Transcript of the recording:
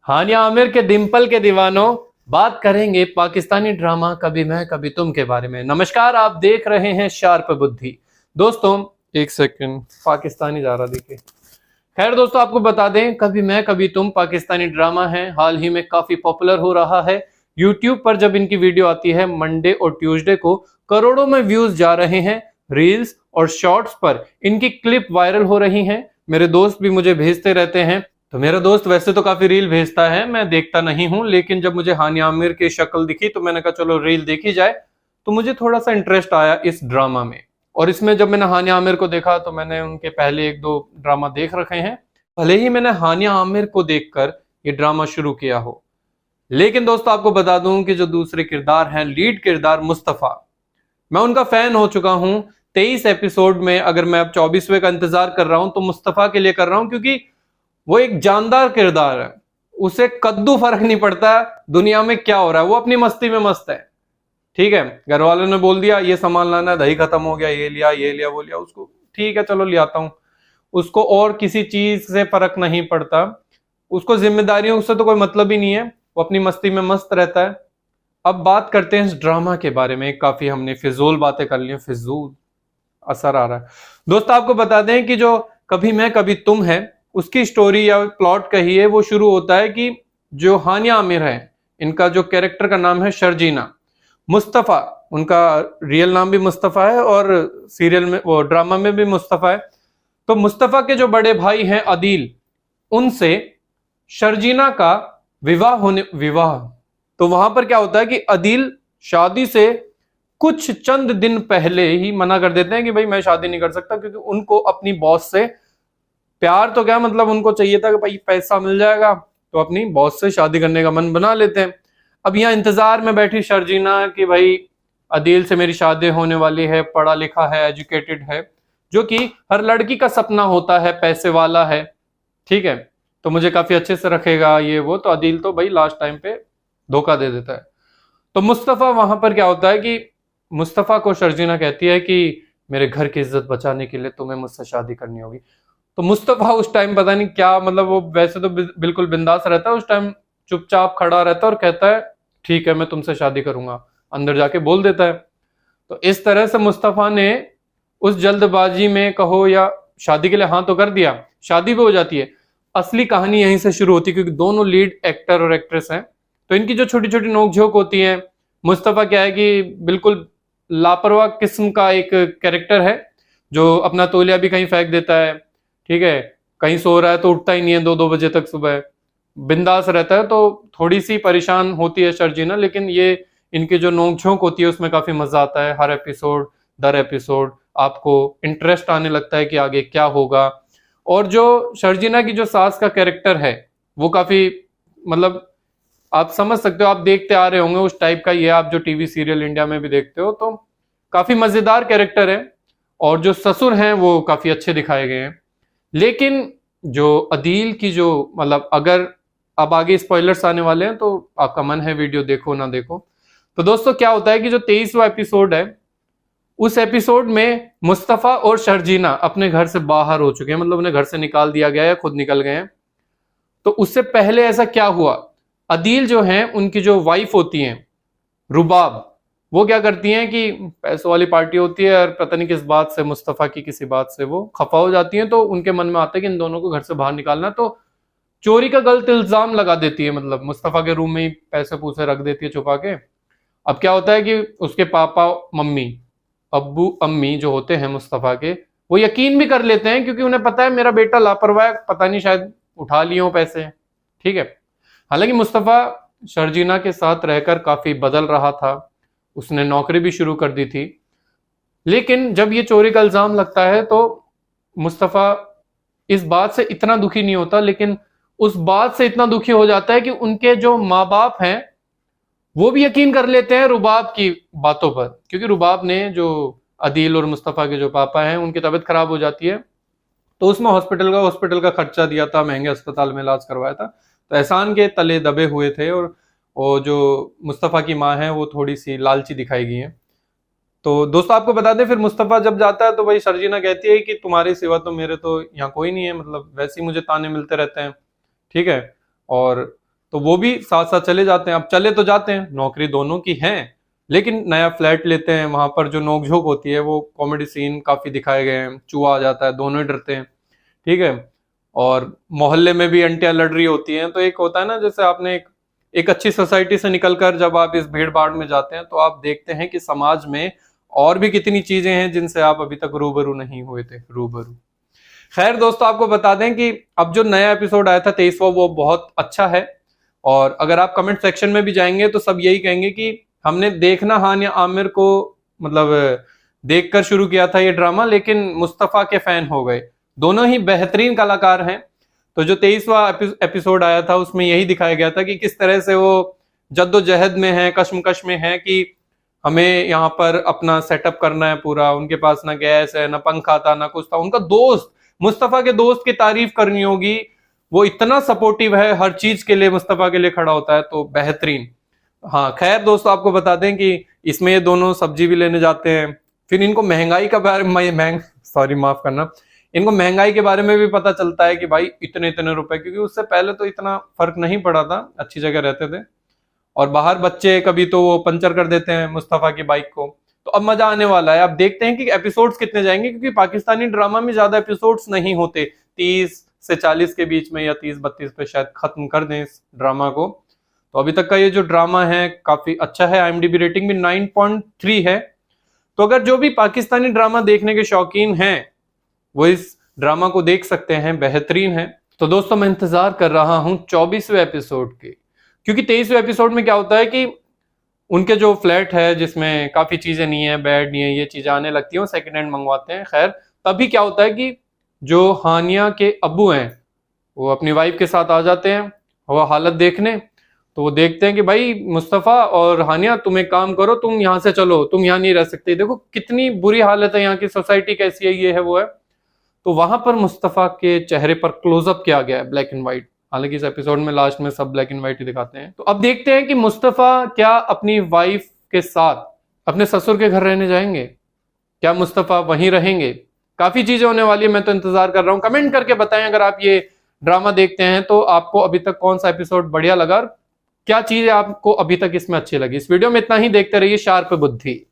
हानिया आमिर के डिंपल के दीवानों, बात करेंगे पाकिस्तानी ड्रामा कभी मैं कभी तुम के बारे में। नमस्कार, आप देख रहे हैं शार्प बुद्धि। दोस्तों एक सेकंड, पाकिस्तानी जा रहा देखिए। खैर दोस्तों, आपको बता दें कभी मैं कभी तुम पाकिस्तानी ड्रामा है, हाल ही में काफी पॉपुलर हो रहा है। यूट्यूब पर जब इनकी वीडियो आती है मंडे और ट्यूसडे को करोड़ों में व्यूज जा रहे हैं। रील्स और शॉर्ट्स पर इनकी क्लिप वायरल हो रही हैं। मेरे दोस्त भी मुझे भेजते रहते हैं। तो मेरा दोस्त वैसे तो काफी रील भेजता है, मैं देखता नहीं हूं, लेकिन जब मुझे हानिया आमिर की शक्ल दिखी तो मैंने कहा चलो रील देखी जाए। तो मुझे थोड़ा सा इंटरेस्ट आया इस ड्रामा में। और इसमें जब मैंने हानिया आमिर को देखा तो मैंने उनके पहले एक दो ड्रामा देख रखे हैं, भले ही मैंने हानिया आमिर को देखकर ये ड्रामा शुरू किया हो। लेकिन दोस्तों आपको बता दूं कि जो दूसरे किरदार हैं, लीड किरदार मुस्तफा, मैं उनका फैन हो चुका हूं। 23 एपिसोड में अगर मैं अब 24वें का इंतजार कर रहा हूं तो मुस्तफा के लिए कर रहा हूं, क्योंकि वो एक जानदार किरदार है। उसे कद्दू फर्क नहीं पड़ता दुनिया में क्या हो रहा है, वो अपनी मस्ती में मस्त है। ठीक है, घर वालों ने बोल दिया ये सामान लाना, दही खत्म हो गया, ये लिया वो लिया, उसको ठीक है चलो ले आता हूं। उसको और किसी चीज से फर्क नहीं पड़ता, उसको जिम्मेदारियों से तो कोई मतलब ही नहीं है, वो अपनी मस्ती में मस्त रहता है। अब बात करते हैं इस ड्रामा के बारे में। काफी हमने फिजूल बातें कर ली, फिजूल असर आ रहा है। दोस्तों आपको बता दें कि जो कभी मैं कभी तुम है, उसकी स्टोरी या प्लॉट कहिए, वो शुरू होता है कि जो हानिया आमिर है, इनका जो कैरेक्टर का नाम है शर्जीना। मुस्तफा, उनका रियल नाम भी मुस्तफा है और सीरियल में वो ड्रामा में भी मुस्तफा है। तो मुस्तफा के जो बड़े भाई हैं अदील, उनसे शर्जीना का विवाह। तो वहां पर क्या होता है कि अदील शादी से कुछ चंद दिन पहले ही मना कर देते हैं कि भाई मैं शादी नहीं कर सकता, क्योंकि उनको अपनी बॉस से प्यार तो क्या मतलब, उनको चाहिए था कि भाई पैसा मिल जाएगा तो अपनी बॉस से शादी करने का मन बना लेते हैं। अब यहाँ इंतजार में बैठी शर्जीना कि भाई अदील से मेरी शादी होने वाली है, पढ़ा लिखा है, एजुकेटेड है, जो कि हर लड़की का सपना होता है, पैसे वाला है, ठीक है, तो मुझे काफी अच्छे से रखेगा ये वो। तो अदील तो भाई लास्ट टाइम पे धोखा दे देता है। तो मुस्तफा, वहां पर क्या होता है कि मुस्तफा को शर्जीना कहती है कि मेरे घर की इज्जत बचाने के लिए तुम्हें मुझसे शादी करनी होगी। तो मुस्तफा उस टाइम पता नहीं क्या मतलब, वो वैसे तो बिल्कुल बिंदास रहता है, उस टाइम चुपचाप खड़ा रहता है और कहता है ठीक है मैं तुमसे शादी करूंगा, अंदर जाके बोल देता है। तो इस तरह से मुस्तफा ने उस जल्दबाजी में कहो या शादी के लिए हाँ तो कर दिया, शादी भी हो जाती है। असली कहानी यहीं से शुरू होती है, क्योंकि दोनों लीड एक्टर और एक्ट्रेस हैं। तो इनकी जो छोटी छोटी नोकझोंक होती है, मुस्तफा क्या है कि बिल्कुल लापरवाह किस्म का एक कैरेक्टर है, जो अपना तौलिया भी कहीं फेंक देता है, ठीक है, कहीं सो रहा है तो उठता ही नहीं है 2-2 बजे तक, सुबह बिंदास रहता है। तो थोड़ी सी परेशान होती है शर्जीना, लेकिन ये इनकी जो नोकझोंक होती है उसमें काफी मजा आता है। हर एपिसोड दर एपिसोड आपको इंटरेस्ट आने लगता है कि आगे क्या होगा। और जो शर्जीना की जो सास का कैरेक्टर है वो काफी मतलब आप समझ सकते हो, आप देखते आ रहे होंगे उस टाइप का ये, आप जो टीवी सीरियल इंडिया में भी देखते हो, तो काफी मजेदार कैरेक्टर है। और जो ससुर हैं वो काफी अच्छे दिखाए गए हैं। लेकिन जो अदील की जो मतलब, अगर अब आगे स्पॉयलर्स आने वाले हैं तो आपका मन है वीडियो देखो ना देखो। तो दोस्तों क्या होता है कि जो 23वां एपिसोड है, उस एपिसोड में मुस्तफा और शर्जीना अपने घर से बाहर हो चुके हैं, मतलब उन्हें घर से निकाल दिया गया है, खुद निकल गए हैं। तो उससे पहले ऐसा क्या हुआ, अदील जो हैं उनकी जो वाइफ होती हैं रुबाब, वो क्या करती हैं कि पैसों वाली पार्टी होती है और पता नहीं किस बात से, मुस्तफा की किसी बात से वो खफा हो जाती हैं। तो उनके मन में आता है कि इन दोनों को घर से बाहर निकालना, तो चोरी का गलत इल्जाम लगा देती है, मतलब मुस्तफा के रूम में ही पैसे पूसे रख देती है छुपा के। अब क्या होता है कि उसके पापा मम्मी, अब्बू अम्मी जो होते हैं मुस्तफा के, वो यकीन भी कर लेते हैं, क्योंकि उन्हें पता है मेरा बेटा लापरवाह है, पता नहीं शायद उठा लिए हो पैसे, ठीक है। हालांकि मुस्तफा शर्जीना के साथ रहकर काफी बदल रहा था, उसने नौकरी भी शुरू कर दी थी। लेकिन जब ये चोरी का इल्जाम लगता है तो मुस्तफा इस बात से इतना दुखी नहीं होता, लेकिन उस बात से इतना दुखी हो जाता है कि उनके जो माँ बाप हैं वो भी यकीन कर लेते हैं रुबाब की बातों पर, क्योंकि रुबाब ने जो अदील और मुस्तफा के जो पापा हैं उनकी तबीयत खराब हो जाती है, तो उसमें हॉस्पिटल का खर्चा दिया था, महंगे अस्पताल में इलाज करवाया था। तो एहसान के तले दबे हुए थे, और जो मुस्तफा की माँ है वो थोड़ी सी लालची दिखाई गई है। तो दोस्तों आपको बता दें, फिर मुस्तफा जब जाता है तो भाई शर्जीना कहती है कि तुम्हारे सिवा तो मेरे तो यहाँ कोई नहीं है, मतलब वैसे ही मुझे ताने मिलते रहते हैं, ठीक है। और तो वो भी साथ साथ चले जाते हैं। अब चले तो जाते हैं, नौकरी दोनों की है, लेकिन नया फ्लैट लेते हैं, वहां पर जो नोकझोंक होती है वो कॉमेडी सीन काफी दिखाए गए हैं, चूहा आ जाता है, दोनों ही डरते हैं, ठीक है। और मोहल्ले में भी आंटियां लड़ रही होती हैं। तो एक होता है ना, जैसे आपने एक अच्छी सोसाइटी से निकलकर जब आप इस भीड़ भाड़ में जाते हैं तो आप देखते हैं कि समाज में और भी कितनी चीजें हैं जिनसे आप अभी तक रूबरू नहीं हुए थे, रूबरू। खैर दोस्तों, आपको बता दें कि अब जो नया एपिसोड आया था 23वां, वो बहुत अच्छा है। और अगर आप कमेंट सेक्शन में भी जाएंगे तो सब यही कहेंगे कि हमने देखना हानिया आमिर को मतलब देखकर शुरू किया था ये ड्रामा, लेकिन मुस्तफा के फैन हो गए। दोनों ही बेहतरीन कलाकार हैं। तो जो 23वां एपिसोड आया था उसमें यही दिखाया गया था कि किस तरह से वो जद्दोजहद में है, कश्मकश में है कि हमें यहाँ पर अपना सेटअप करना है पूरा। उनके पास ना गैस है, ना पंखा था, ना कुछ था। उनका दोस्त, मुस्तफा के दोस्त की तारीफ करनी होगी, वो इतना सपोर्टिव है, हर चीज के लिए मुस्तफा के लिए खड़ा होता है, तो बेहतरीन। हाँ खैर दोस्तों, आपको बता दें कि इसमें ये दोनों सब्जी भी लेने जाते हैं। फिर इनको महंगाई का बारे में सॉरी माफ करना, इनको महंगाई के बारे में भी पता चलता है कि भाई इतने इतने रुपए, क्योंकि उससे पहले तो इतना फर्क नहीं पड़ा था, अच्छी जगह रहते थे। और बाहर बच्चे कभी तो वो पंचर कर देते हैं मुस्तफा की बाइक को। तो अब मजा आने वाला है। अब देखते हैं कि एपिसोड्स कितने जाएंगे, क्योंकि पाकिस्तानी ड्रामा में ज्यादा एपिसोड्स नहीं होते, 30 से 40 के बीच में, या 30-32 पे शायद खत्म कर दें इस ड्रामा को। तो अभी तक का ये जो ड्रामा है काफी अच्छा है। IMDb रेटिंग भी 9.3 है। तो अगर जो भी पाकिस्तानी ड्रामा देखने के शौकीन हैं वो इस ड्रामा को देख सकते हैं, बेहतरीन है। तो दोस्तों मैं इंतजार कर रहा हूं 24वें एपिसोड के, क्योंकि 23वें एपिसोड में क्या होता है कि उनके जो फ्लैट है जिसमें काफी चीजें नहीं है, बेड नहीं है, ये चीजें आने लगती हैं, सेकंड हैंड मंगवाते हैं। खैर तभी क्या होता है कि जो हानिया के अब्बू हैं वो अपनी वाइफ के साथ आ जाते हैं वो हालत देखने। तो वो देखते हैं कि भाई मुस्तफा और हानिया तुम एक काम करो, तुम यहाँ से चलो, तुम यहाँ नहीं रह सकते, देखो कितनी बुरी हालत है यहाँ की, सोसाइटी कैसी है, ये है वो है। तो वहां पर मुस्तफा के चेहरे पर क्लोजअप किया गया है, ब्लैक एंड व्हाइट। हालांकि इस एपिसोड में लास्ट में सब ब्लैक एंड व्हाइट ही दिखाते हैं। तो अब देखते हैं कि मुस्तफा क्या अपनी वाइफ के साथ अपने ससुर के घर रहने जाएंगे, क्या मुस्तफा वहीं रहेंगे। काफी चीजें होने वाली है, मैं तो इंतजार कर रहा हूं। कमेंट करके बताएं अगर आप ये ड्रामा देखते हैं तो आपको अभी तक कौन सा एपिसोड बढ़िया लगा, क्या चीजें आपको अभी तक इसमें अच्छी लगी। इस वीडियो में इतना ही, देखते रहिए शार्प बुद्धि।